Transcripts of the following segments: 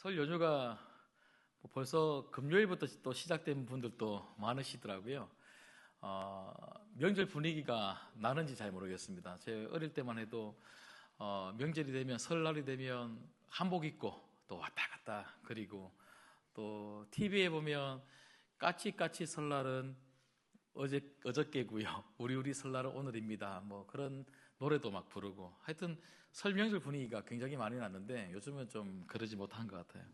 설 연휴가 벌써 금요일부터 또 시작된 분들도 많으시더라고요. 명절 분위기가 나는지 잘 모르겠습니다. 제 어릴 때만 해도 명절이 되면, 설날이 되면 한복 입고 또 왔다 갔다, 그리고 또 TV에 보면 까치까치 설날은 어저께고요, 우리 설날은 오늘입니다, 뭐 그런 노래도 막 부르고, 하여튼 설 명절 분위기가 굉장히 많이 났는데 요즘은 좀 그러지 못한 것 같아요.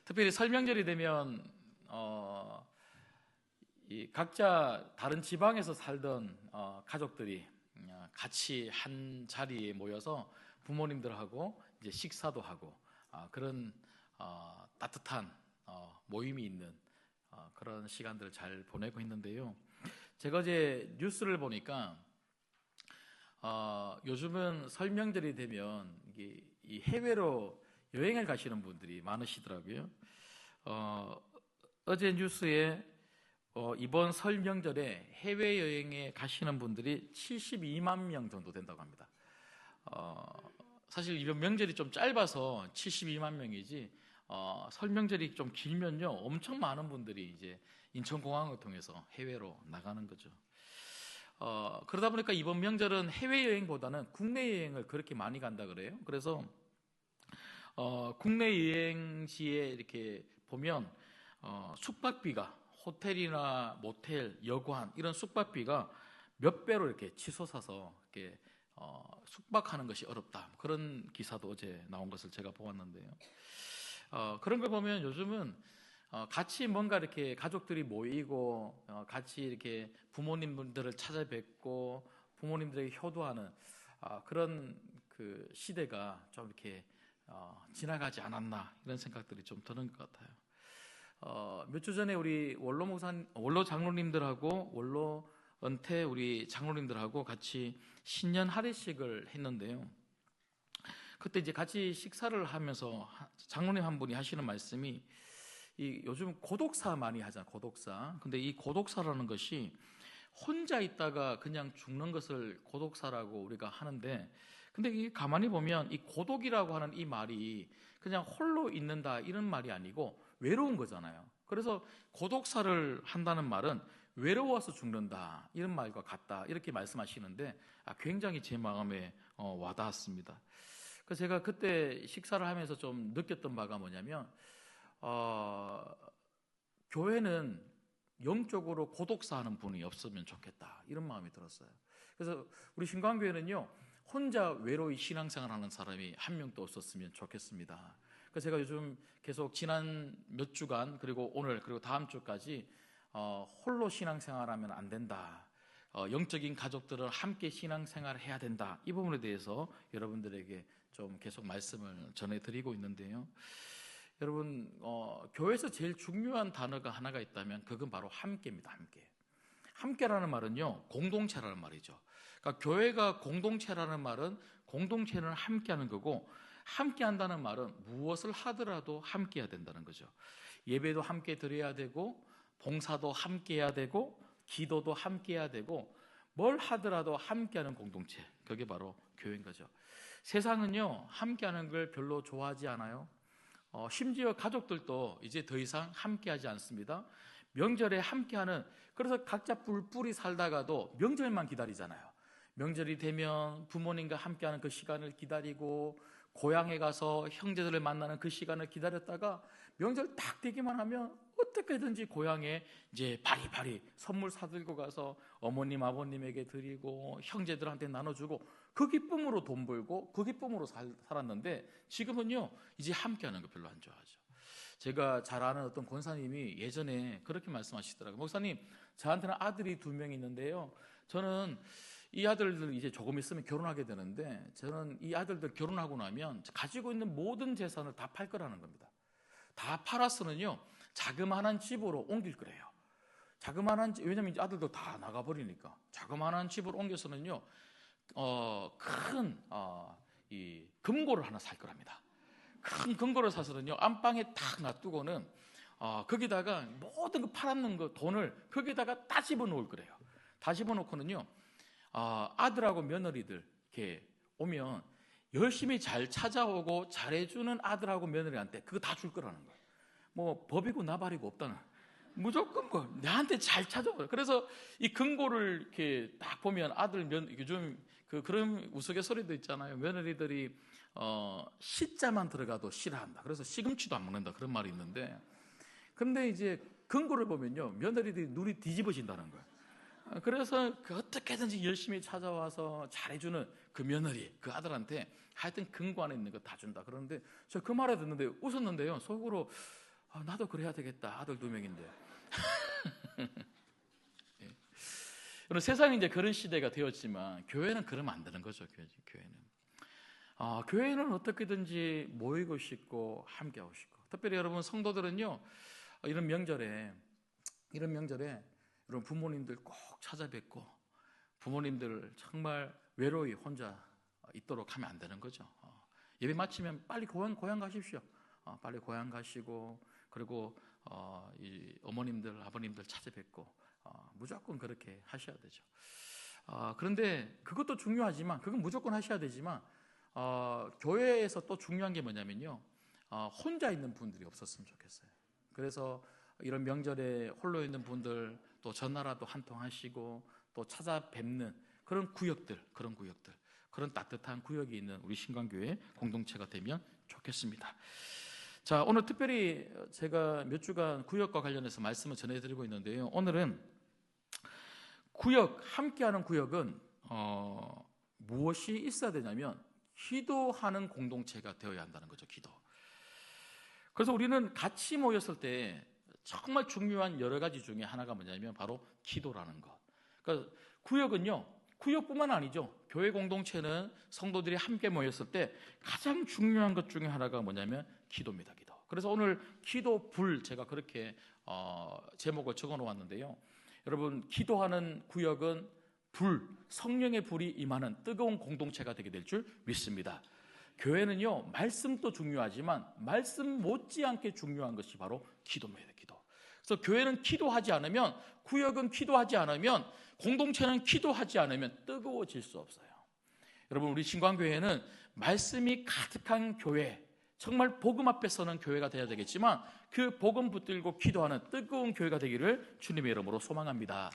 특별히 설 명절이 되면 이 각자 다른 지방에서 살던 가족들이 같이 한 자리에 모여서 부모님들하고 이제 식사도 하고 그런 따뜻한 모임이 있는 그런 시간들을 잘 보내고 있는데요. 제가 어제 뉴스를 보니까 요즘은 설 명절이 되면 이 해외로 여행을 가시는 분들이 많으시더라고요. 어제 뉴스에 이번 설 명절에 해외여행에 가시는 분들이 72만 명 정도 된다고 합니다. 사실 이번 명절이 좀 짧아서 72만 명이지, 설 명절이 좀 길면요, 엄청 많은 분들이 이제 인천공항을 통해서 해외로 나가는 거죠. 그러다 보니까 이번 명절은 해외여행보다는 국내 여행을 그렇게 많이 간다 그래요. 그래서 국내 여행지에 이렇게 보면 숙박비가, 호텔이나 모텔, 여관 이런 숙박비가 몇 배로 이렇게 치솟아서 이렇게 숙박하는 것이 어렵다, 그런 기사도 어제 나온 것을 제가 보았는데요. 그런 걸 보면 요즘은 같이 뭔가 이렇게 가족들이 모이고 같이 이렇게 부모님들을 찾아뵙고 부모님들에게 효도하는 그런 그 시대가 좀 이렇게 지나가지 않았나, 이런 생각들이 좀 드는 것 같아요. 몇 주 전에 우리 원로 장로님들하고 원로 은퇴 우리 장로님들하고 같이 신년 할애식을 했는데요. 그때 이제 같이 식사를 하면서 장로님 한 분이 하시는 말씀이, 요즘 고독사 많이 하잖아요, 고독사. 근데 이 고독사라는 것이 혼자 있다가 그냥 죽는 것을 고독사라고 우리가 하는데, 근데 가만히 보면 이 고독이라고 하는 이 말이 그냥 홀로 있는다 이런 말이 아니고 외로운 거잖아요. 그래서 고독사를 한다는 말은 외로워서 죽는다 이런 말과 같다, 이렇게 말씀하시는데 굉장히 제 마음에 와닿았습니다. 그래서 제가 그때 식사를 하면서 좀 느꼈던 바가 뭐냐면, 교회는 영적으로 고독사하는 분이 없으면 좋겠다, 이런 마음이 들었어요. 그래서 우리 신광교회는요, 혼자 외로이 신앙생활하는 사람이 한 명도 없었으면 좋겠습니다. 그래서 제가 요즘 계속 지난 몇 주간, 그리고 오늘, 그리고 다음 주까지 홀로 신앙생활하면 안 된다, 영적인 가족들은 함께 신앙생활을 해야 된다, 이 부분에 대해서 여러분들에게 좀 계속 말씀을 전해드리고 있는데요. 여러분, 교회에서 제일 중요한 단어가 하나가 있다면 그건 바로 함께입니다. 함께라는 말은요, 공동체라는 말이죠. 그러니까 교회가 공동체라는 말은 공동체는 함께하는 거고, 함께한다는 말은 무엇을 하더라도 함께해야 된다는 거죠. 예배도 함께 드려야 되고, 봉사도 함께해야 되고, 기도도 함께해야 되고, 뭘 하더라도 함께하는 공동체, 그게 바로 교회인 거죠. 세상은요, 함께하는 걸 별로 좋아하지 않아요. 심지어 가족들도 이제 더 이상 함께하지 않습니다. 명절에 함께하는, 그래서 각자 뿔뿔이 살다가도 명절만 기다리잖아요. 명절이 되면 부모님과 함께하는 그 시간을 기다리고, 고향에 가서 형제들을 만나는 그 시간을 기다렸다가 명절 딱 되기만 하면 어떻게든지 고향에 이제 바리바리 선물 사들고 가서 어머님 아버님에게 드리고 형제들한테 나눠주고, 그 기쁨으로 돈 벌고 그 기쁨으로 살았는데, 지금은요 이제 함께하는 거 별로 안 좋아하죠. 제가 잘 아는 어떤 권사님이 예전에 그렇게 말씀하시더라고요. 목사님, 저한테는 아들이 2명 있는데요, 저는 이 아들들 이제 조금 있으면 결혼하게 되는데, 저는 이 아들들 결혼하고 나면 가지고 있는 모든 재산을 다 팔 거라는 겁니다. 다 팔아서는요 자그마한 집으로 옮길 거래요. 왜냐면 이제 아들도 다 나가버리니까 자그마한 집으로 옮겨서는요 큰 이 금고를 하나 살 거랍니다. 큰 금고를 사서는요 안방에 딱 놔두고는 거기다가 모든 거 팔았는 거 돈을 거기다가 다 집어넣을 거래요. 다 집어넣고는요 아들하고 며느리들 이렇게 오면 열심히 잘 찾아오고 잘해주는 아들하고 며느리한테 그거 다 줄 거라는 거예요. 뭐 법이고 나발이고 없다는, 무조건 뭐 나한테 잘 찾아오라. 그래서 이 금고를 이렇게 딱 보면 아들 요즘 그런 우스갯소리도 있잖아요. 며느리들이 시자만 들어가도 싫어한다. 그래서 시금치도 안 먹는다, 그런 말이 있는데, 근데 이제 금고를 보면요, 며느리들이 눈이 뒤집어진다는 거예요. 그래서 어떻게든지 열심히 찾아와서 잘해주는 그 며느리, 그 아들한테 하여튼 금고 안에 있는 거 다 준다. 그러는데 저 그 말을 듣는데 웃었는데요, 속으로 나도 그래야 되겠다. 아들 2명인데. 예. 세상이 이제 그런 시대가 되었지만 교회는 그러면 안 되는 거죠. 교회는 어떻게든지 모이고 싶고 함께하고 싶고, 특별히 여러분 성도들은요, 이런 명절에 여러분 부모님들 꼭 찾아뵙고, 부모님들 정말 외로이 혼자 있도록 하면 안 되는 거죠. 예배 마치면 빨리 고향 가십시오. 빨리 고향 가시고, 그리고 이 어머님들 아버님들 찾아뵙고, 무조건 그렇게 하셔야 되죠. 그런데 그것도 중요하지만, 그건 무조건 하셔야 되지만, 교회에서 또 중요한 게 뭐냐면요, 혼자 있는 분들이 없었으면 좋겠어요. 그래서 이런 명절에 홀로 있는 분들, 또 전화라도 한 통 하시고 또 찾아뵙는 그런 구역들, 그런 따뜻한 구역이 있는 우리 신광교회 공동체가 되면 좋겠습니다. 자, 오늘 특별히 제가 몇 주간 구역과 관련해서 말씀을 전해드리고 있는데요, 오늘은 함께하는 구역은 무엇이 있어야 되냐면 기도하는 공동체가 되어야 한다는 거죠. 기도. 그래서 우리는 같이 모였을 때 정말 중요한 여러 가지 중에 하나가 뭐냐면 바로 기도라는 것. 그러니까 구역뿐만 아니죠. 교회 공동체는 성도들이 함께 모였을 때 가장 중요한 것 중에 하나가 뭐냐면 기도입니다. 기도. 그래서 오늘 기도 불, 제가 그렇게 제목을 적어 놓았는데요, 여러분, 기도하는 구역은 성령의 불이 임하는 뜨거운 공동체가 되게 될 줄 믿습니다. 교회는요, 말씀도 중요하지만 말씀 못지않게 중요한 것이 바로 기도입니다. 기도. 그래서 교회는 기도하지 않으면, 구역은 기도하지 않으면, 공동체는 기도하지 않으면 뜨거워질 수 없어요. 여러분, 우리 신광교회는 말씀이 가득한 교회, 정말 복음 앞에 서는 교회가 되어야 되겠지만, 그 복음 붙들고 기도하는 뜨거운 교회가 되기를 주님의 이름으로 소망합니다.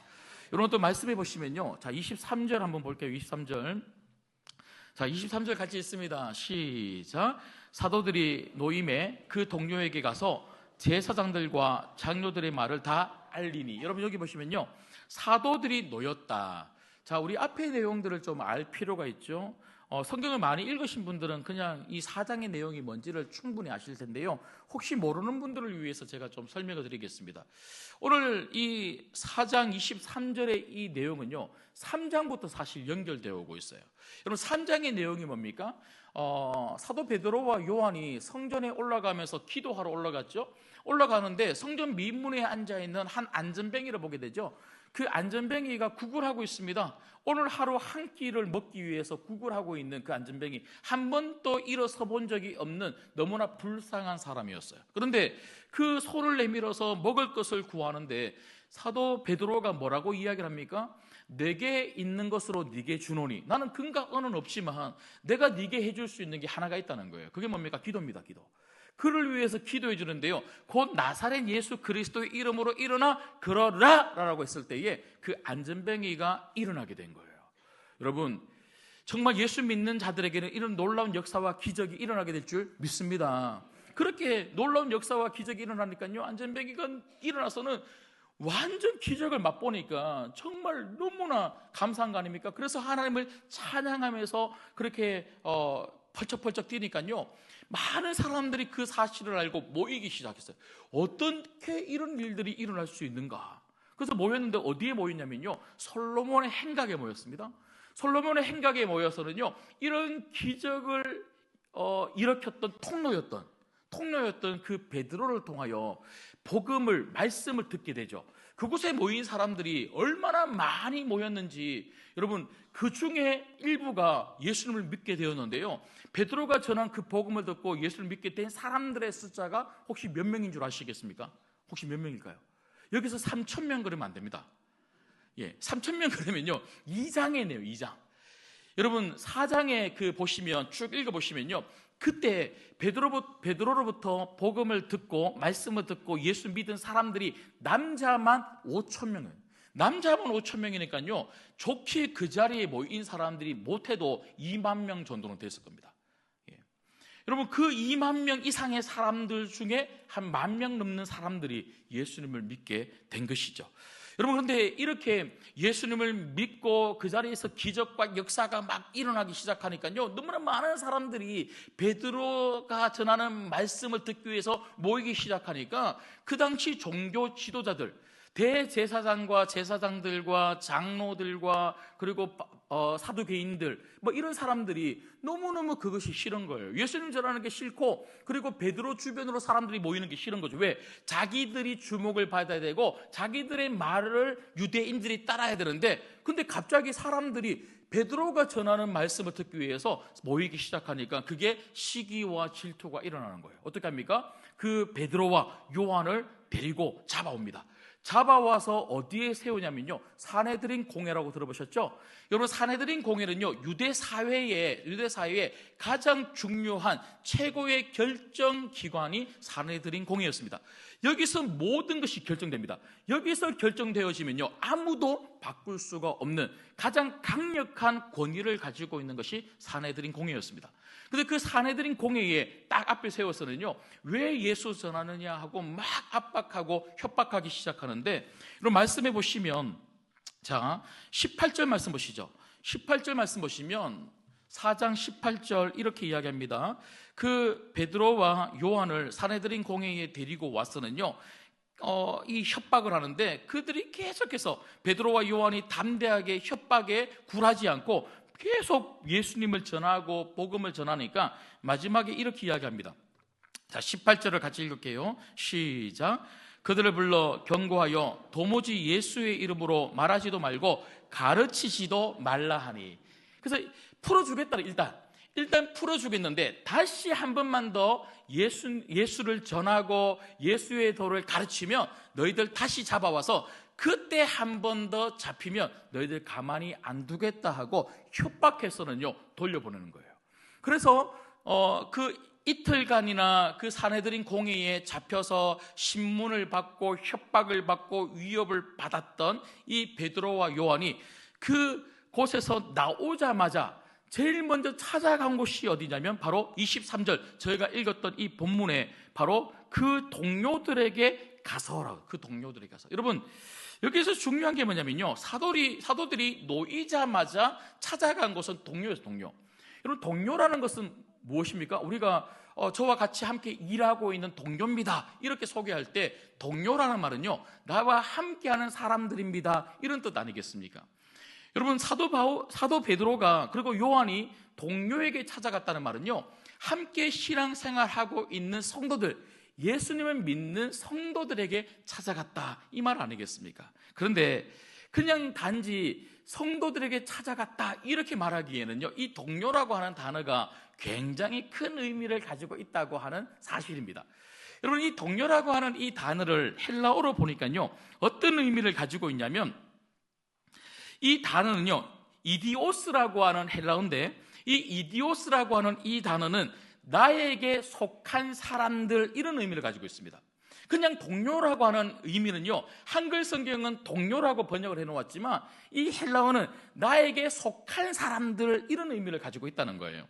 여러분, 또 말씀해 보시면요, 자, 23절 한번 볼게요. 23절. 자, 23절 같이 읽습니다. 시작. 사도들이 노임에 그 동료에게 가서 제사장들과 장로들의 말을 다 알리니. 여러분, 여기 보시면요, 사도들이 놓였다. 자, 우리 앞의 내용들을 좀 알 필요가 있죠. 성경을 많이 읽으신 분들은 그냥 이 4장의 내용이 뭔지를 충분히 아실 텐데요, 혹시 모르는 분들을 위해서 제가 좀 설명을 드리겠습니다. 오늘 이 4장 23절의 이 내용은요, 3장부터 사실 연결되어 오고 있어요. 여러분, 3장의 내용이 뭡니까? 사도 베드로와 요한이 성전에 올라가면서 기도하러 올라갔죠. 올라가는데 성전 미문에 앉아있는 한 안전뱅이를 보게 되죠. 그 안전뱅이가 구걸하고 있습니다. 오늘 하루 한 끼를 먹기 위해서 구걸하고 있는 그 안전뱅이, 한 번도 일어서 본 적이 없는 너무나 불쌍한 사람이었어요. 그런데 그 손을 내밀어서 먹을 것을 구하는데 사도 베드로가 뭐라고 이야기를 합니까? 내게 있는 것으로 네게 주노니. 나는 근과 은은 없지만 내가 네게 해줄 수 있는 게 하나가 있다는 거예요. 그게 뭡니까? 기도입니다. 기도. 그를 위해서 기도해 주는데요, 곧 나사렛 예수 그리스도의 이름으로 일어나 걸어라 라고 했을 때에 그 안전뱅이가 일어나게 된 거예요. 여러분, 정말 예수 믿는 자들에게는 이런 놀라운 역사와 기적이 일어나게 될 줄 믿습니다. 그렇게 놀라운 역사와 기적이 일어나니까요, 안전뱅이가 일어나서는 완전 기적을 맛보니까 정말 너무나 감사한 거 아닙니까? 그래서 하나님을 찬양하면서 그렇게 펄쩍펄쩍 뛰니까요, 많은 사람들이 그 사실을 알고 모이기 시작했어요. 어떻게 이런 일들이 일어날 수 있는가? 그래서 모였는데 어디에 모였냐면요, 솔로몬의 행각에 모였습니다. 솔로몬의 행각에 모여서는요, 이런 기적을 일으켰던 통로였던 그 베드로를 통하여 복음을, 말씀을 듣게 되죠. 그곳에 모인 사람들이 얼마나 많이 모였는지, 여러분, 그 중에 일부가 예수님을 믿게 되었는데요, 베드로가 전한 그 복음을 듣고 예수를 믿게 된 사람들의 숫자가 혹시 몇 명인 줄 아시겠습니까? 혹시 몇 명일까요? 여기서 3,000명 그러면 안 됩니다. 3,000명 그러면요, 2장이네요. 2장. 여러분 4장에 그 보시면 쭉 읽어보시면요, 그때 베드로로부터 복음을 듣고 말씀을 듣고 예수 믿은 사람들이 남자만 5천 명이에요. 남자만 5천 명이니까요, 좋게 그 자리에 모인 사람들이 못해도 2만 명 정도는 됐을 겁니다. 예. 여러분 그 2만 명 이상의 사람들 중에 한 1만 명 넘는 사람들이 예수님을 믿게 된 것이죠. 여러분 그런데 이렇게 예수님을 믿고 그 자리에서 기적과 역사가 막 일어나기 시작하니까요, 너무나 많은 사람들이 베드로가 전하는 말씀을 듣기 위해서 모이기 시작하니까 그 당시 종교 지도자들, 대제사장과 제사장들과 장로들과 그리고 사두개인들 뭐 이런 사람들이 너무너무 그것이 싫은 거예요. 예수님 전하는 게 싫고, 그리고 베드로 주변으로 사람들이 모이는 게 싫은 거죠. 왜? 자기들이 주목을 받아야 되고 자기들의 말을 유대인들이 따라야 되는데, 근데 갑자기 사람들이 베드로가 전하는 말씀을 듣기 위해서 모이기 시작하니까 그게 시기와 질투가 일어나는 거예요. 어떻게 합니까? 그 베드로와 요한을 데리고 잡아옵니다. 잡아와서 어디에 세우냐면요, 사내들인 공회라고 들어보셨죠? 여러분 사내들인 공회는요, 유대 사회의 가장 중요한 최고의 결정 기관이 사내들인 공회였습니다. 여기서 모든 것이 결정됩니다. 여기서 결정되어지면요, 아무도 바꿀 수가 없는 가장 강력한 권위를 가지고 있는 것이 사내들인 공회였습니다. 근데 그 사내들인 공회에 딱 앞에 세워서는요, 왜 예수 전하느냐 하고 막 압박하고 협박하기 시작하는데, 여러분 말씀해 보시면, 자 18절 말씀 보시죠. 18절 말씀 보시면 4장 18절 이렇게 이야기합니다. 그 베드로와 요한을 사내들인 공회에 데리고 와서는요, 이 협박을 하는데, 그들이 계속해서 베드로와 요한이 담대하게 협박에 굴하지 않고 계속 예수님을 전하고 복음을 전하니까 마지막에 이렇게 이야기합니다. 자 18절을 같이 읽을게요. 시작. 그들을 불러 경고하여 도무지 예수의 이름으로 말하지도 말고 가르치지도 말라 하니. 그래서 풀어주겠다. 일단 풀어주겠는데, 다시 한 번만 더 예수를 전하고 예수의 도를 가르치면 너희들 다시 잡아와서 그때 한 번 더 잡히면 너희들 가만히 안 두겠다 하고 협박해서는요, 돌려보내는 거예요. 그래서 그 이틀간이나 그 사내들인 공회에 잡혀서 신문을 받고 협박을 받고 위협을 받았던 이 베드로와 요한이 그 곳에서 나오자마자 제일 먼저 찾아간 곳이 어디냐면 바로 23절 저희가 읽었던 이 본문에 바로 그 동료들에게 가서라고, 그 동료들에게 가서. 여러분 여기서 중요한 게 뭐냐면요, 사도들이 놓이자마자 찾아간 곳은 동료였어요. 동료. 여러분 동료라는 것은 무엇입니까? 우리가 저와 같이 함께 일하고 있는 동료입니다 이렇게 소개할 때 동료라는 말은요, 나와 함께하는 사람들입니다 이런 뜻 아니겠습니까? 여러분 사도 베드로가 그리고 요한이 동료에게 찾아갔다는 말은요, 함께 신앙생활하고 있는 성도들, 예수님을 믿는 성도들에게 찾아갔다 이 말 아니겠습니까? 그런데 그냥 단지 성도들에게 찾아갔다 이렇게 말하기에는요, 이 동료라고 하는 단어가 굉장히 큰 의미를 가지고 있다고 하는 사실입니다. 여러분 이 동료라고 하는 이 단어를 헬라어로 보니까요, 어떤 의미를 가지고 있냐면, 이 단어는요 이디오스라고 하는 헬라어인데, 이 이디오스라고 하는 이 단어는 나에게 속한 사람들 이런 의미를 가지고 있습니다. 그냥 동료라고 하는 의미는요, 한글 성경은 동료라고 번역을 해놓았지만 이 헬라어는 나에게 속한 사람들 이런 의미를 가지고 있다는 거예요.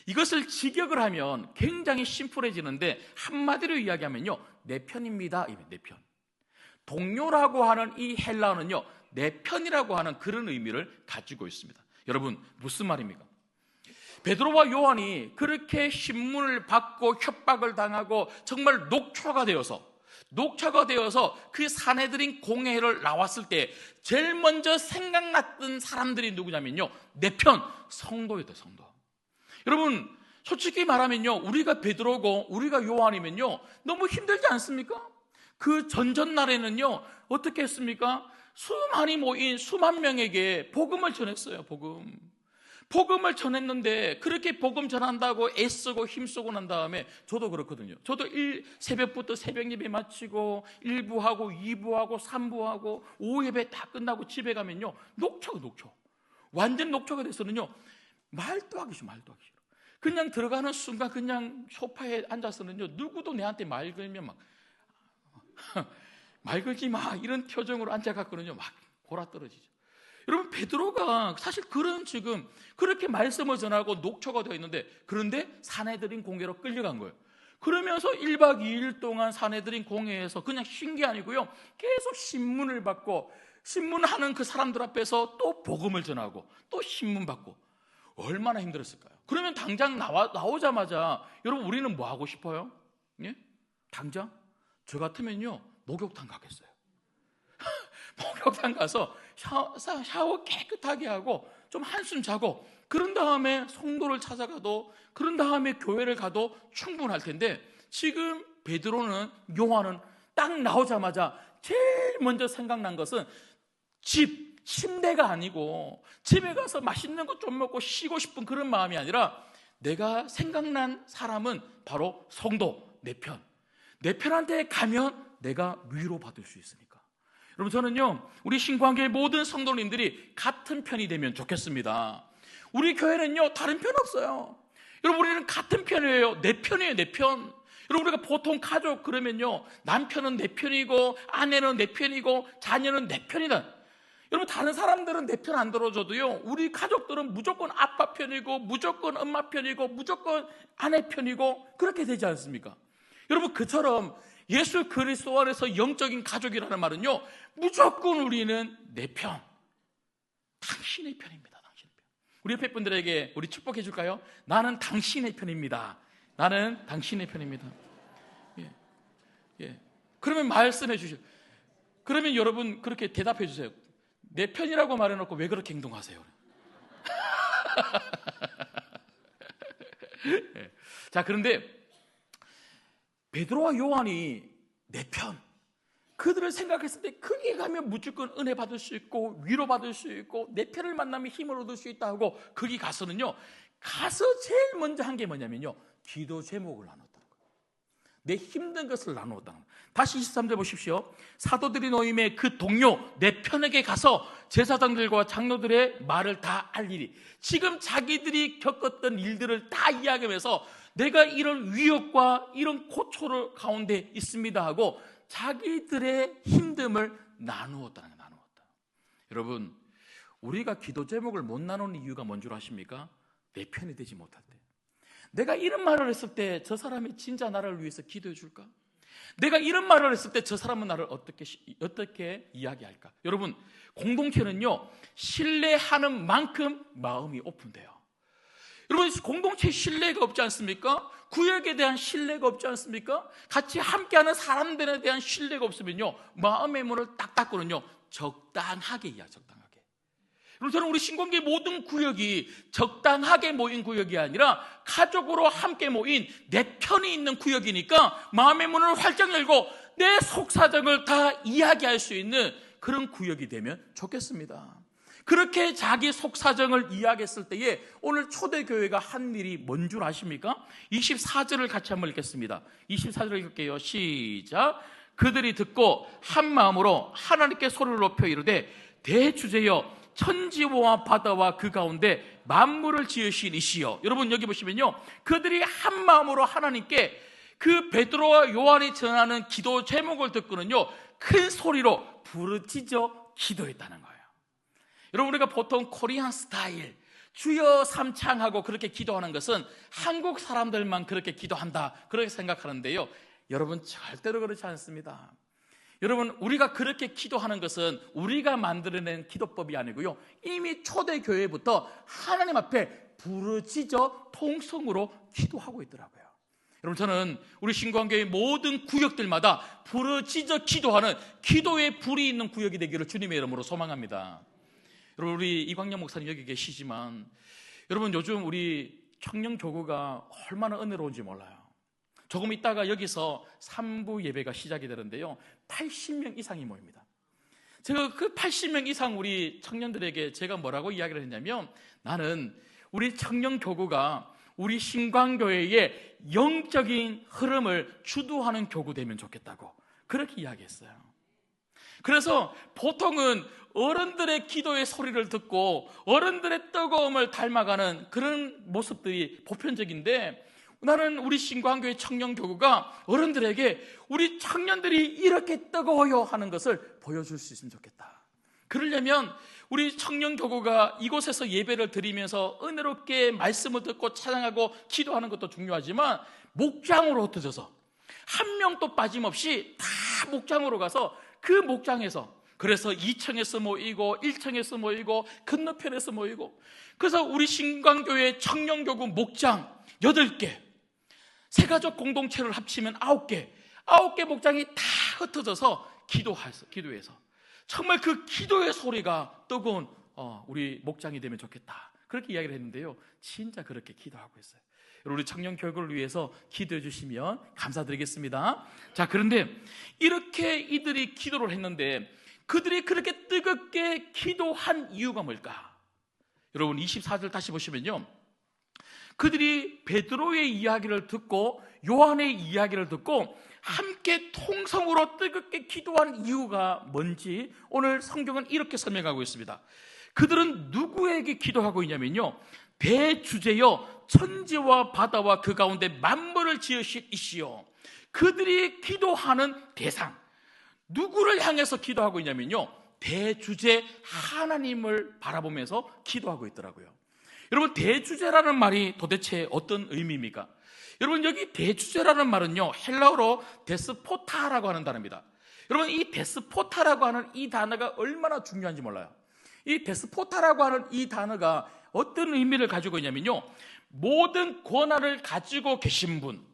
이것을 직역을 하면 굉장히 심플해지는데, 한마디로 이야기하면요, 내 편입니다. 내 편. 동료라고 하는 이 헬라어는요, 내 편이라고 하는 그런 의미를 가지고 있습니다. 여러분 무슨 말입니까? 베드로와 요한이 그렇게 신문을 받고 협박을 당하고 정말 녹초가 되어서 그 사내들인 공회를 나왔을 때 제일 먼저 생각났던 사람들이 누구냐면요, 내 편, 성도였다. 성도. 여러분 솔직히 말하면요, 우리가 베드로고 우리가 요한이면요 너무 힘들지 않습니까? 그 전전날에는요 어떻게 했습니까? 수많이 모인 수만 명에게 복음을 전했어요. 복음을 전했는데, 그렇게 복음 전한다고 애쓰고 힘쓰고 난 다음에, 저도 그렇거든요. 저도 새벽부터 새벽 예배 마치고 1부하고 2부하고 3부하고 오후 예배 다 끝나고 집에 가면요 녹초 완전 녹초가 돼서는요 말도 하기 싫어. 그냥 들어가는 순간 그냥 소파에 앉아서는요, 누구도 내한테 말 걸면 막 말 걸지 마 이런 표정으로 앉아갖고는요 막 골아떨어지죠. 여러분, 베드로가 사실 지금 그렇게 말씀을 전하고 녹초가 되어 있는데, 그런데 사내들인 공회로 끌려간 거예요. 그러면서 1박 2일 동안 사내들인 공회에서 그냥 쉰 게 아니고요, 계속 신문을 받고, 신문하는 그 사람들 앞에서 또 복음을 전하고 또 신문 받고, 얼마나 힘들었을까요? 그러면 당장 나오자마자 여러분, 우리는 뭐 하고 싶어요? 예? 당장 저 같으면요 목욕탕 가겠어요. 목욕탕 가서 샤워 깨끗하게 하고 좀 한숨 자고, 그런 다음에 성도를 찾아가도, 그런 다음에 교회를 가도 충분할 텐데, 지금 베드로는, 요한은 딱 나오자마자 제일 먼저 생각난 것은 침대가 아니고 집에 가서 맛있는 거 좀 먹고 쉬고 싶은 그런 마음이 아니라, 내가 생각난 사람은 바로 성도, 내 편한테 가면 내가 위로받을 수 있으니까. 여러분, 저는요 우리 신광교회 모든 성도님들이 같은 편이 되면 좋겠습니다. 우리 교회는요 다른 편 없어요. 여러분, 우리는 같은 편이에요. 내 편이에요, 내 편. 여러분, 우리가 보통 가족 그러면요, 남편은 내 편이고 아내는 내 편이고 자녀는 내 편이다. 여러분, 다른 사람들은 내 편 안 들어줘도요, 우리 가족들은 무조건 아빠 편이고 무조건 엄마 편이고 무조건 아내 편이고, 그렇게 되지 않습니까? 여러분, 그처럼 예수 그리스도 안에서 영적인 가족이라는 말은요, 무조건 우리는 내 편, 당신의 편입니다. 당신의 편. 우리 옆에 분들에게 우리 축복해 줄까요? 나는 당신의 편입니다. 나는 당신의 편입니다. 예. 그러면 말씀해 주시오. 그러면 여러분 그렇게 대답해 주세요. 내 편이라고 말해놓고 왜 그렇게 행동하세요? 예. 자, 그런데 베드로와 요한이 내 편, 그들을 생각했을 때 거기에 가면 무조건 은혜 받을 수 있고 위로받을 수 있고 내 편을 만나면 힘을 얻을 수 있다 하고, 거기 가서는요, 가서 제일 먼저 한 게 뭐냐면요, 기도 제목을 나눴다는 거예요. 내 힘든 것을 나누었다는 거예요. 다시 23절 보십시오. 사도들이 모임의 그 동료 내 편에게 가서 제사장들과 장로들의 말을 다 알리리. 지금 자기들이 겪었던 일들을 다 이야기하면서, 내가 이런 위협과 이런 고초를 가운데 있습니다 하고 자기들의 힘듦을 나누었다는 거예요. 나누었다. 여러분, 우리가 기도 제목을 못 나누는 이유가 뭔 줄 아십니까? 내 편이 되지 못할 때. 내가 이런 말을 했을 때 저 사람이 진짜 나를 위해서 기도해 줄까? 내가 이런 말을 했을 때 저 사람은 나를 어떻게 이야기할까? 여러분, 공동체는요, 신뢰하는 만큼 마음이 오픈돼요. 여러분, 공동체에 신뢰가 없지 않습니까? 구역에 대한 신뢰가 없지 않습니까? 같이 함께하는 사람들에 대한 신뢰가 없으면요, 마음의 문을 딱 닫고는요, 적당하게 이야기, 적당하게. 여러분, 저는 우리 신광교회 모든 구역이 적당하게 모인 구역이 아니라 가족으로 함께 모인 내 편이 있는 구역이니까 마음의 문을 활짝 열고 내 속사정을 다 이야기할 수 있는 그런 구역이 되면 좋겠습니다. 그렇게 자기 속사정을 이야기했을 때에 오늘 초대교회가 한 일이 뭔 줄 아십니까? 24절을 같이 한번 읽겠습니다. 24절을 읽을게요. 시작. 그들이 듣고 한 마음으로 하나님께 소리를 높여 이르되, 대주제여 천지와 바다와 그 가운데 만물을 지으신 이시여. 여러분, 여기 보시면요, 그들이 한 마음으로 하나님께 그 베드로와 요한이 전하는 기도 제목을 듣고는요, 큰 소리로 부르짖어 기도했다는 거예요. 여러분, 우리가 보통 코리안 스타일 주여 삼창하고 그렇게 기도하는 것은 한국 사람들만 그렇게 기도한다, 그렇게 생각하는데요, 여러분, 절대로 그렇지 않습니다. 여러분, 우리가 그렇게 기도하는 것은 우리가 만들어낸 기도법이 아니고요, 이미 초대교회부터 하나님 앞에 부르짖어 통성으로 기도하고 있더라고요. 여러분, 저는 우리 신광교회 모든 구역들마다 부르짖어 기도하는 기도의 불이 있는 구역이 되기를 주님의 이름으로 소망합니다. 여러분, 우리 이광영 목사님 여기 계시지만, 여러분, 요즘 우리 청년 교구가 얼마나 은혜로운지 몰라요. 조금 있다가 여기서 3부 예배가 시작이 되는데요, 80명 이상이 모입니다. 제가 그 80명 이상 우리 청년들에게 제가 뭐라고 이야기를 했냐면, 나는 우리 청년 교구가 우리 신광교회의 영적인 흐름을 주도하는 교구 되면 좋겠다고 그렇게 이야기했어요. 그래서 보통은 어른들의 기도의 소리를 듣고 어른들의 뜨거움을 닮아가는 그런 모습들이 보편적인데, 나는 우리 신광교회 청년교구가 어른들에게 우리 청년들이 이렇게 뜨거워요 하는 것을 보여줄 수 있으면 좋겠다. 그러려면 우리 청년교구가 이곳에서 예배를 드리면서 은혜롭게 말씀을 듣고 찬양하고 기도하는 것도 중요하지만, 목장으로 흩어져서 한 명도 빠짐없이 다 목장으로 가서 그 목장에서, 그래서 2층에서 모이고 1층에서 모이고 건너편에서 모이고, 그래서 우리 신광교회 청년교구 목장 8개, 세가족 공동체를 합치면 9개 목장이 다 흩어져서 기도해서 정말 그 기도의 소리가 뜨거운 우리 목장이 되면 좋겠다, 그렇게 이야기를 했는데요. 진짜 그렇게 기도하고 있어요. 우리 청년 교육을 위해서 기도해 주시면 감사드리겠습니다. 자, 그런데 이렇게 이들이 기도를 했는데 그들이 그렇게 뜨겁게 기도한 이유가 뭘까? 여러분 24절 다시 보시면요, 그들이 베드로의 이야기를 듣고 요한의 이야기를 듣고 함께 통성으로 뜨겁게 기도한 이유가 뭔지 오늘 성경은 이렇게 설명하고 있습니다. 그들은 누구에게 기도하고 있냐면요, 대주제여 천지와 바다와 그 가운데 만물을 지으신 이시여. 그들이 기도하는 대상, 누구를 향해서 기도하고 있냐면요, 대주제 하나님을 바라보면서 기도하고 있더라고요. 여러분, 대주제라는 말이 도대체 어떤 의미입니까? 여러분, 여기 대주제라는 말은요, 헬라어로 데스포타라고 하는 단어입니다. 여러분, 이 데스포타라고 하는 이 단어가 얼마나 중요한지 몰라요. 이 데스포타라고 하는 이 단어가 어떤 의미를 가지고 있냐면요, 모든 권한을 가지고 계신 분,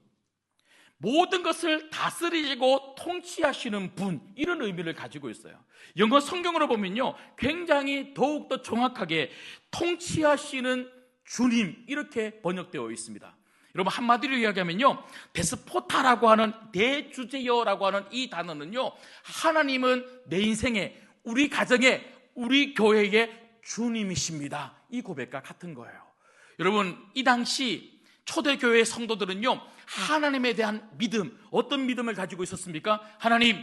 모든 것을 다스리고 통치하시는 분, 이런 의미를 가지고 있어요. 영어 성경으로 보면요, 굉장히 더욱더 정확하게 통치하시는 주님, 이렇게 번역되어 있습니다. 여러분, 한마디로 이야기하면요, 데스포타라고 하는 대주제여라고 하는 이 단어는요, 하나님은 내 인생에, 우리 가정에, 우리 교회의 주님이십니다, 이 고백과 같은 거예요. 여러분, 이 당시 초대교회 성도들은요, 하나님에 대한 믿음, 어떤 믿음을 가지고 있었습니까? 하나님,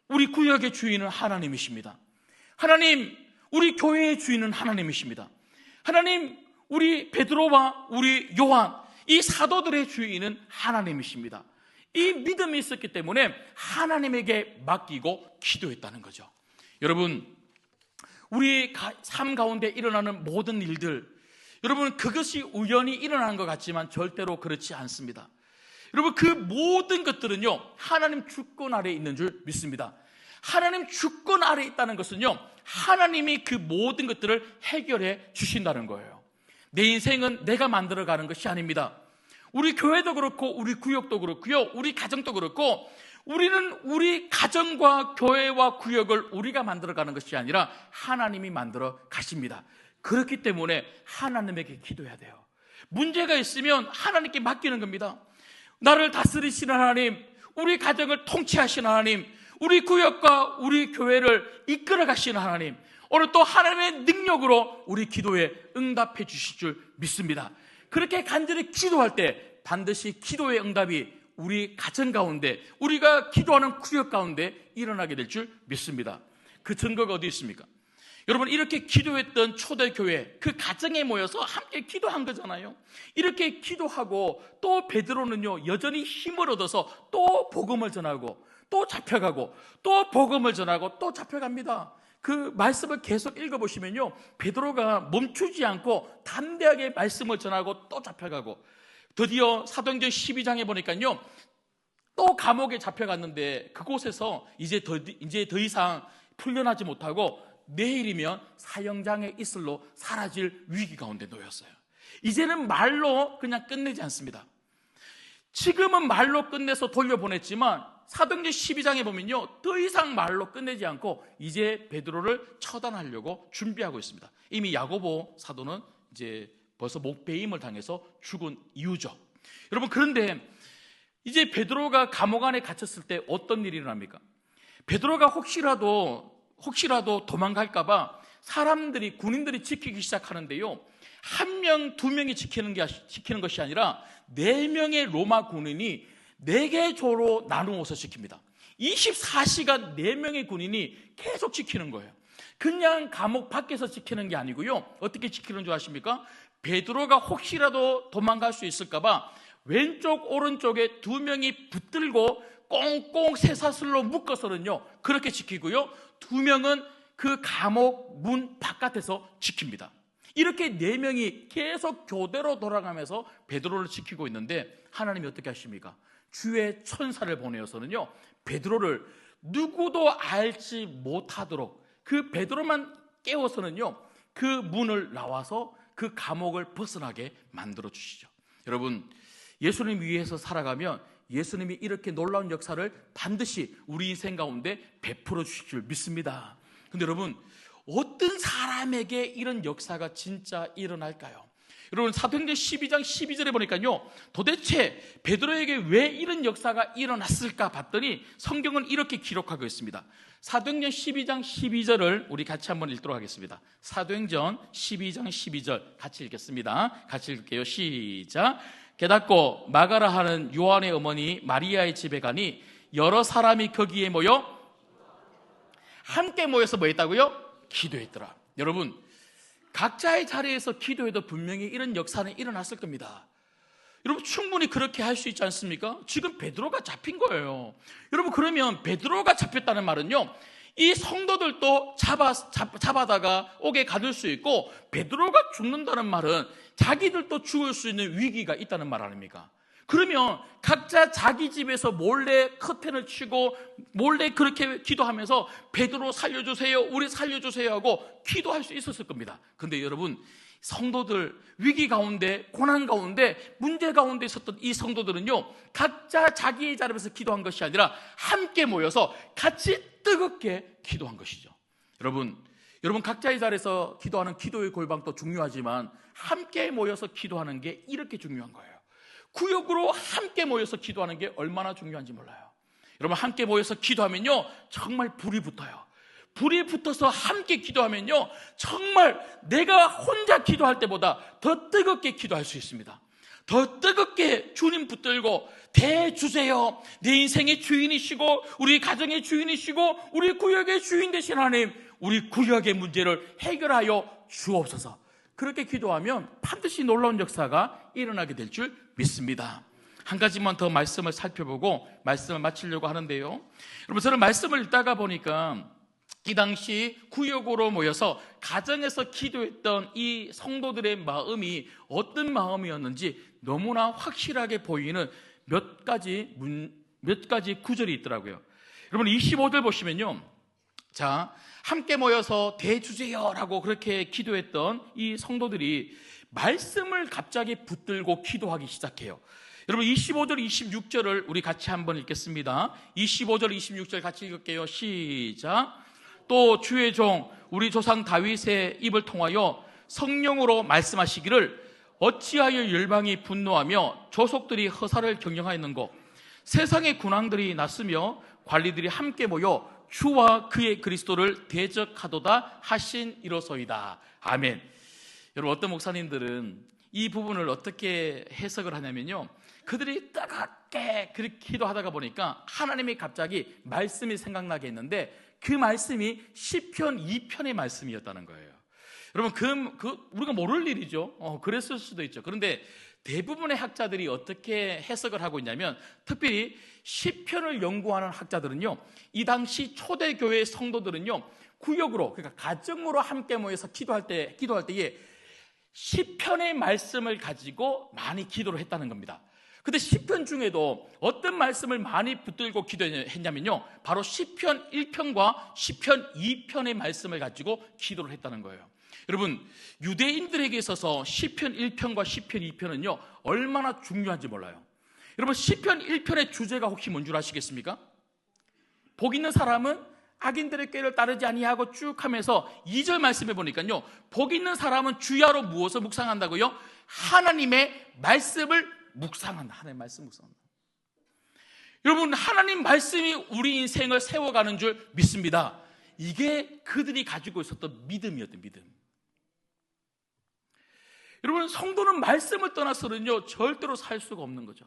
우리 구역의 주인은 하나님이십니다. 하나님, 우리 교회의 주인은 하나님이십니다. 하나님, 우리 베드로와 우리 요한, 이 사도들의 주인은 하나님이십니다. 이 믿음이 있었기 때문에 하나님에게 맡기고 기도했다는 거죠. 여러분, 우리 삶 가운데 일어나는 모든 일들, 여러분, 그것이 우연히 일어나는 것 같지만 절대로 그렇지 않습니다. 여러분, 그 모든 것들은요, 하나님 주권 아래에 있는 줄 믿습니다. 하나님 주권 아래에 있다는 것은요, 하나님이 그 모든 것들을 해결해 주신다는 거예요. 내 인생은 내가 만들어가는 것이 아닙니다. 우리 교회도 그렇고 우리 구역도 그렇고요, 우리 가정도 그렇고, 우리는 우리 가정과 교회와 구역을 우리가 만들어가는 것이 아니라 하나님이 만들어 가십니다. 그렇기 때문에 하나님에게 기도해야 돼요. 문제가 있으면 하나님께 맡기는 겁니다. 나를 다스리시는 하나님, 우리 가정을 통치하시는 하나님, 우리 구역과 우리 교회를 이끌어 가시는 하나님, 오늘 또 하나님의 능력으로 우리 기도에 응답해 주실 줄 믿습니다. 그렇게 간절히 기도할 때 반드시 기도의 응답이 우리 가정 가운데, 우리가 기도하는 구역 가운데 일어나게 될 줄 믿습니다. 그 증거가 어디 있습니까? 여러분, 이렇게 기도했던 초대교회, 그 가정에 모여서 함께 기도한 거잖아요. 이렇게 기도하고 또 베드로는요, 여전히 힘을 얻어서 또 복음을 전하고 또 잡혀가고 또 복음을 전하고 또 잡혀갑니다. 그 말씀을 계속 읽어보시면요, 베드로가 멈추지 않고 담대하게 말씀을 전하고 또 잡혀가고, 드디어 사도행전 12장에 보니까요, 또 감옥에 잡혀갔는데 그곳에서 이제 더 이상 풀려나지 못하고 내일이면 사형장에 있을로 사라질 위기 가운데 놓였어요. 이제는 말로 그냥 끝내지 않습니다. 지금은 말로 끝내서 돌려보냈지만 사도행전 12장에 보면요, 더 이상 말로 끝내지 않고 이제 베드로를 처단하려고 준비하고 있습니다. 이미 야고보 사도는 이제 벌써 목배임을 당해서 죽은 이유죠. 여러분, 그런데 이제 베드로가 감옥 안에 갇혔을 때 어떤 일이 일어납니까? 베드로가 혹시라도 도망갈까봐 사람들이, 군인들이 지키기 시작하는데요, 1명, 2명이 지키는 것이 아니라 4명의 로마 군인이 4개 조로 나누어서 지킵니다. 24시간 4명의 군인이 계속 지키는 거예요. 그냥 감옥 밖에서 지키는 게 아니고요. 어떻게 지키는 줄 아십니까? 베드로가 혹시라도 도망갈 수 있을까봐 왼쪽 오른쪽에 2명이 붙들고 꽁꽁 쇠사슬로 묶어서는요 그렇게 지키고요, 2명은 그 감옥 문 바깥에서 지킵니다. 이렇게 4명이 계속 교대로 돌아가면서 베드로를 지키고 있는데 하나님이 어떻게 하십니까? 주의 천사를 보내어서는요 베드로를 누구도 알지 못하도록 그 베드로만 깨워서는요 그 문을 나와서 그 감옥을 벗어나게 만들어 주시죠. 여러분, 예수님 위해서 살아가면 예수님이 이렇게 놀라운 역사를 반드시 우리 인생 가운데 베풀어 주실 줄 믿습니다. 근데 여러분, 어떤 사람에게 이런 역사가 진짜 일어날까요? 여러분, 사도행전 12장 12절에 보니까요 도대체 베드로에게 왜 이런 역사가 일어났을까 봤더니 성경은 이렇게 기록하고 있습니다. 사도행전 12장 12절을 우리 같이 한번 읽도록 하겠습니다. 사도행전 12장 12절 같이 읽겠습니다. 같이 읽을게요. 시작. 깨닫고 마가라 하는 요한의 어머니 마리아의 집에 가니 여러 사람이 거기에 모여 함께 모여서 뭐 했다고요? 기도했더라. 여러분, 각자의 자리에서 기도해도 분명히 이런 역사는 일어났을 겁니다. 여러분, 충분히 그렇게 할 수 있지 않습니까? 지금 베드로가 잡힌 거예요. 여러분, 그러면 베드로가 잡혔다는 말은요 이 성도들도 잡아다가 옥에 가둘 수 있고, 베드로가 죽는다는 말은 자기들도 죽을 수 있는 위기가 있다는 말 아닙니까? 그러면 각자 자기 집에서 몰래 커튼을 치고 몰래 그렇게 기도하면서 베드로 살려주세요, 우리 살려주세요 하고 기도할 수 있었을 겁니다. 근데 여러분, 성도들 위기 가운데, 고난 가운데, 문제 가운데 있었던 이 성도들은요 각자 자기의 자리에서 기도한 것이 아니라 함께 모여서 같이 뜨겁게 기도한 것이죠. 여러분 각자의 자리에서 기도하는 기도의 골방도 중요하지만 함께 모여서 기도하는 게 이렇게 중요한 거예요. 구역으로 함께 모여서 기도하는 게 얼마나 중요한지 몰라요. 여러분, 함께 모여서 기도하면요 정말 불이 붙어요. 불이 붙어서 함께 기도하면요 정말 내가 혼자 기도할 때보다 더 뜨겁게 기도할 수 있습니다. 더 뜨겁게 주님 붙들고 대주세요, 내 인생의 주인이시고 우리 가정의 주인이시고 우리 구역의 주인 되신 하나님, 우리 구역의 문제를 해결하여 주옵소서. 그렇게 기도하면 반드시 놀라운 역사가 일어나게 될 줄 믿습니다. 한 가지만 더 말씀을 살펴보고 말씀을 마치려고 하는데요, 여러분, 저는 말씀을 읽다가 보니까 이 당시 구역으로 모여서 가정에서 기도했던 이 성도들의 마음이 어떤 마음이었는지 너무나 확실하게 보이는 몇 가지 구절이 있더라고요. 여러분, 25절 보시면요, 자, 함께 모여서 대주제여라고 그렇게 기도했던 이 성도들이 말씀을 갑자기 붙들고 기도하기 시작해요. 여러분, 25절 26절을 우리 같이 한번 읽겠습니다. 25절 26절 같이 읽을게요. 시작. 또 주의 종 우리 조상 다윗의 입을 통하여 성령으로 말씀하시기를 어찌하여 열방이 분노하며 조속들이 허사를 경영하였는고, 세상의 군왕들이 났으며 관리들이 함께 모여 주와 그의 그리스도를 대적하도다 하신 이로소이다. 아멘. 여러분, 어떤 목사님들은 이 부분을 어떻게 해석을 하냐면요, 그들이 뜨겁게 그렇게 기도하다가 보니까 하나님이 갑자기 말씀이 생각나게 했는데 그 말씀이 시편 2편의 말씀이었다는 거예요. 여러분, 우리가 모를 일이죠. 그랬을 수도 있죠. 그런데 대부분의 학자들이 어떻게 해석을 하고 있냐면, 특별히 시편을 연구하는 학자들은요, 이 당시 초대교회 성도들은요 구역으로, 그러니까 가정으로 함께 모여서 기도할 때에 시편의 말씀을 가지고 많이 기도를 했다는 겁니다. 근데 시편 중에도 어떤 말씀을 많이 붙들고 기도했냐면요, 바로 시편 1편과 시편 2편의 말씀을 가지고 기도를 했다는 거예요. 여러분, 유대인들에게 있어서 시편 1편과 시편 2편은요 얼마나 중요한지 몰라요. 여러분, 시편 1편의 주제가 혹시 뭔 줄 아시겠습니까? 복 있는 사람은 악인들의 꾀를 따르지 아니하고 쭉 하면서 2절 말씀해 보니까요, 복 있는 사람은 주야로 무엇을 묵상한다고요? 하나님의 말씀을 묵상한다. 하나님의 말씀 묵상한다. 여러분, 하나님 말씀이 우리 인생을 세워가는 줄 믿습니다. 이게 그들이 가지고 있었던 믿음이었던 믿음. 여러분, 성도는 말씀을 떠나서는요 절대로 살 수가 없는 거죠.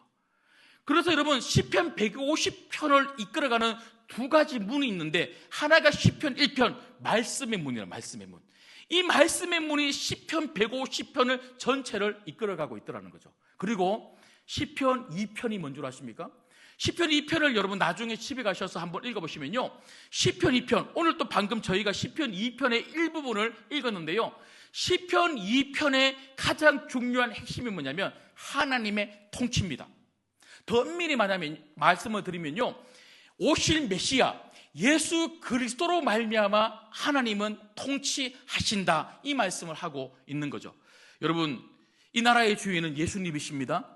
그래서 여러분 시편 150편을 이끌어가는 두 가지 문이 있는데, 하나가 시편 1편 말씀의 문이라, 말씀의 문. 이 말씀의 문이 시편 150편을 전체를 이끌어가고 있더라는 거죠. 그리고 시편 2편이 뭔 줄 아십니까? 시편 2편을 여러분 나중에 집에 가셔서 한번 읽어보시면요, 시편 2편, 오늘 또 방금 저희가 시편 2편의 일부분을 읽었는데요, 시편 2편의 가장 중요한 핵심이 뭐냐면 하나님의 통치입니다. 더 엄밀히 말씀을 드리면요, 오실 메시아 예수 그리스도로 말미암아 하나님은 통치하신다, 이 말씀을 하고 있는 거죠. 여러분, 이 나라의 주인은 예수님이십니다.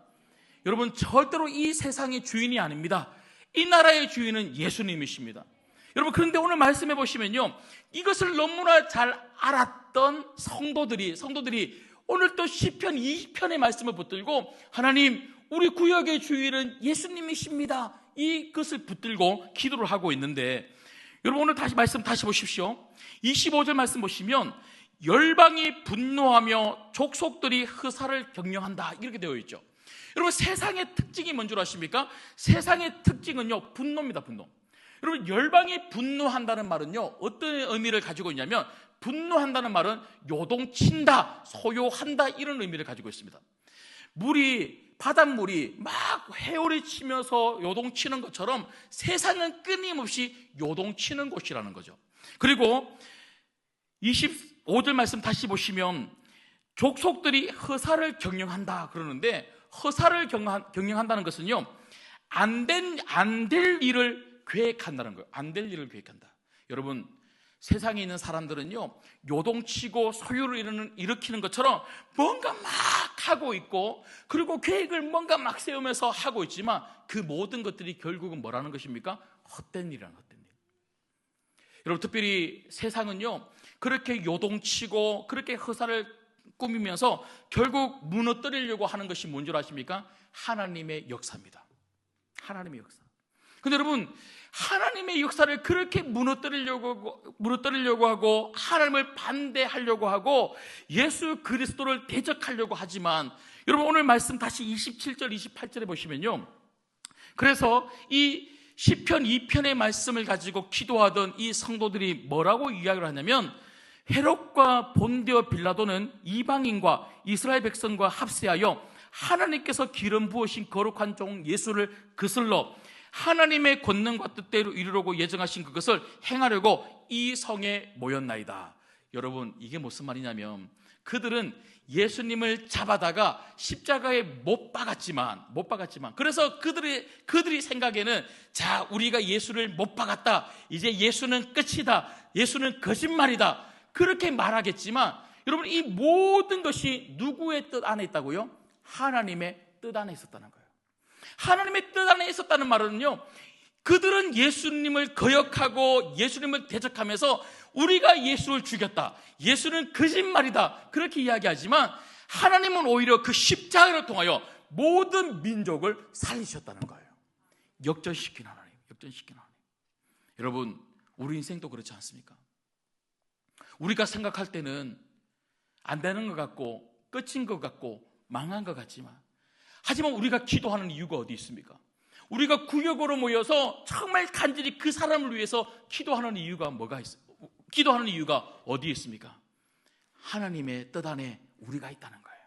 여러분, 절대로 이 세상의 주인이 아닙니다. 이 나라의 주인은 예수님이십니다. 여러분, 그런데 오늘 말씀해 보시면요, 이것을 너무나 잘 알았던 성도들이 오늘 또 시편 20편의 말씀을 붙들고, 하나님, 우리 구역의 주인은 예수님이십니다, 이것을 붙들고 기도를 하고 있는데, 여러분 오늘 말씀 다시 보십시오. 25절 말씀 보시면 열방이 분노하며 족속들이 흐사를 경영한다, 이렇게 되어 있죠. 여러분, 세상의 특징이 뭔 줄 아십니까? 세상의 특징은요, 분노입니다. 분노. 여러분, 열방이 분노한다는 말은요, 어떤 의미를 가지고 있냐면, 분노한다는 말은 요동친다, 소요한다, 이런 의미를 가지고 있습니다. 바닷물이 막 회오리 치면서 요동치는 것처럼 세상은 끊임없이 요동치는 곳이라는 거죠. 그리고 25절 말씀 다시 보시면 족속들이 허사를 경영한다 그러는데, 허사를 경영한다는 것은요, 안 될 일을 계획한다는 거예요. 안 될 일을 계획한다. 여러분, 세상에 있는 사람들은요, 요동치고 소유를 일으키는 것처럼 뭔가 막 하고 있고, 그리고 계획을 뭔가 막 세우면서 하고 있지만 그 모든 것들이 결국은 뭐라는 것입니까? 헛된 일이라는, 헛된 일. 여러분, 특별히 세상은요, 그렇게 요동치고 그렇게 허사를 꾸미면서 결국 무너뜨리려고 하는 것이 뭔 줄 아십니까? 하나님의 역사입니다. 하나님의 역사. 근데 여러분, 하나님의 역사를 그렇게 무너뜨리려고 하고, 하나님을 반대하려고 하고, 예수 그리스도를 대적하려고 하지만, 여러분 오늘 말씀 다시 27절 28절에 보시면요, 그래서 이 시편 2편의 말씀을 가지고 기도하던 이 성도들이 뭐라고 이야기를 하냐면, 헤롯과 본디오 빌라도는 이방인과 이스라엘 백성과 합세하여 하나님께서 기름 부으신 거룩한 종 예수를 거슬러 하나님의 권능과 뜻대로 이루려고 예정하신 그것을 행하려고 이 성에 모였나이다. 여러분, 이게 무슨 말이냐면, 그들은 예수님을 잡아다가 십자가에 못 박았지만 그래서 그들이 생각에는, 자, 우리가 예수를 못 박았다, 이제 예수는 끝이다, 예수는 거짓말이다, 그렇게 말하겠지만, 여러분, 이 모든 것이 누구의 뜻 안에 있다고요? 하나님의 뜻 안에 있었다는 거예요. 하나님의 뜻 안에 있었다는 말은요, 그들은 예수님을 거역하고 예수님을 대적하면서 우리가 예수를 죽였다, 예수는 거짓말이다, 그렇게 이야기하지만, 하나님은 오히려 그 십자가를 통하여 모든 민족을 살리셨다는 거예요. 역전시킨 하나님. 여러분, 우리 인생도 그렇지 않습니까? 우리가 생각할 때는 안 되는 것 같고 끝인 것 같고 망한 것 같지만, 하지만 우리가 기도하는 이유가 어디 있습니까? 우리가 구역으로 모여서 정말 간절히 그 사람을 위해서 기도하는 이유가 기도하는 이유가 어디에 있습니까? 하나님의 뜻 안에 우리가 있다는 거예요.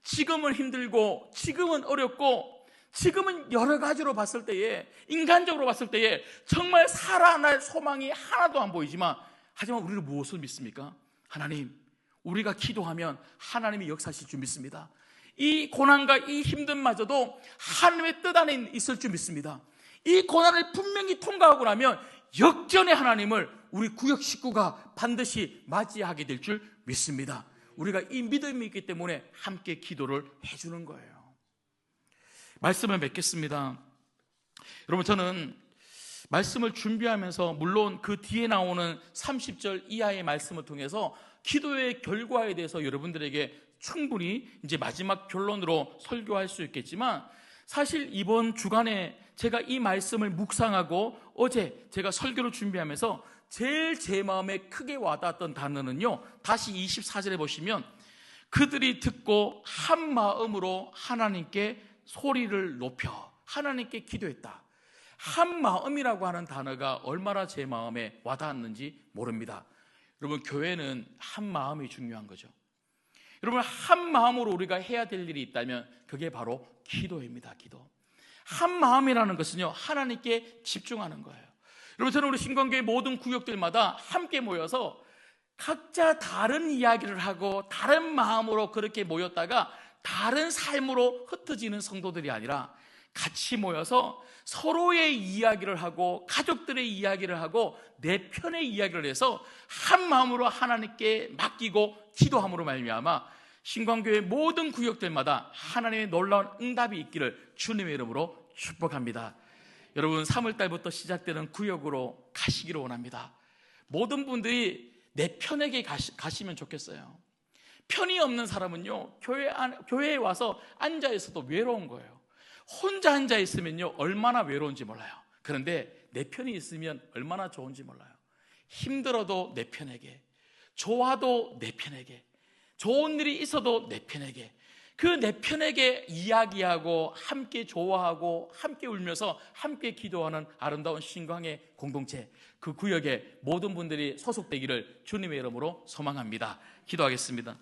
지금은 힘들고, 지금은 어렵고, 지금은 여러 가지로 봤을 때에, 인간적으로 봤을 때에 정말 살아날 소망이 하나도 안 보이지만, 하지만 우리는 무엇을 믿습니까? 하나님, 우리가 기도하면 하나님이 역사하실 줄 믿습니다. 이 고난과 이 힘듦마저도 하나님의 뜻 안에 있을 줄 믿습니다. 이 고난을 분명히 통과하고 나면 역전의 하나님을 우리 구역 식구가 반드시 맞이하게 될 줄 믿습니다. 우리가 이 믿음이 있기 때문에 함께 기도를 해주는 거예요. 말씀을 맺겠습니다. 여러분, 저는 말씀을 준비하면서 물론 그 뒤에 나오는 30절 이하의 말씀을 통해서 기도의 결과에 대해서 여러분들에게 충분히 이제 마지막 결론으로 설교할 수 있겠지만, 사실 이번 주간에 제가 이 말씀을 묵상하고 어제 제가 설교를 준비하면서 제일 제 마음에 크게 와닿았던 단어는요, 다시 24절에 보시면, 그들이 듣고 한 마음으로 하나님께 소리를 높여 하나님께 기도했다. 한 마음이라고 하는 단어가 얼마나 제 마음에 와닿았는지 모릅니다. 여러분, 교회는 한 마음이 중요한 거죠. 여러분, 한 마음으로 우리가 해야 될 일이 있다면 그게 바로 기도입니다. 기도. 한 마음이라는 것은요, 하나님께 집중하는 거예요. 여러분, 저는 우리 신광교회 모든 구역들마다 함께 모여서 각자 다른 이야기를 하고 다른 마음으로 그렇게 모였다가 다른 삶으로 흩어지는 성도들이 아니라 같이 모여서 서로의 이야기를 하고 가족들의 이야기를 하고 내 편의 이야기를 해서 한 마음으로 하나님께 맡기고 기도함으로 말미암아 신광교회 모든 구역들마다 하나님의 놀라운 응답이 있기를 주님의 이름으로 축복합니다. 여러분, 3월달부터 시작되는 구역으로 가시기를 원합니다. 모든 분들이 내 편에게 가시면 좋겠어요. 편이 없는 사람은요, 교회에 와서 앉아있어도 외로운 거예요. 혼자 앉아있으면요, 얼마나 외로운지 몰라요. 그런데 내 편이 있으면 얼마나 좋은지 몰라요. 힘들어도 내 편에게, 좋아도 내 편에게, 좋은 일이 있어도 내 편에게, 그 내 편에게 이야기하고 함께 좋아하고 함께 울면서 함께 기도하는 아름다운 신광의 공동체, 그 구역에 모든 분들이 소속되기를 주님의 이름으로 소망합니다. 기도하겠습니다.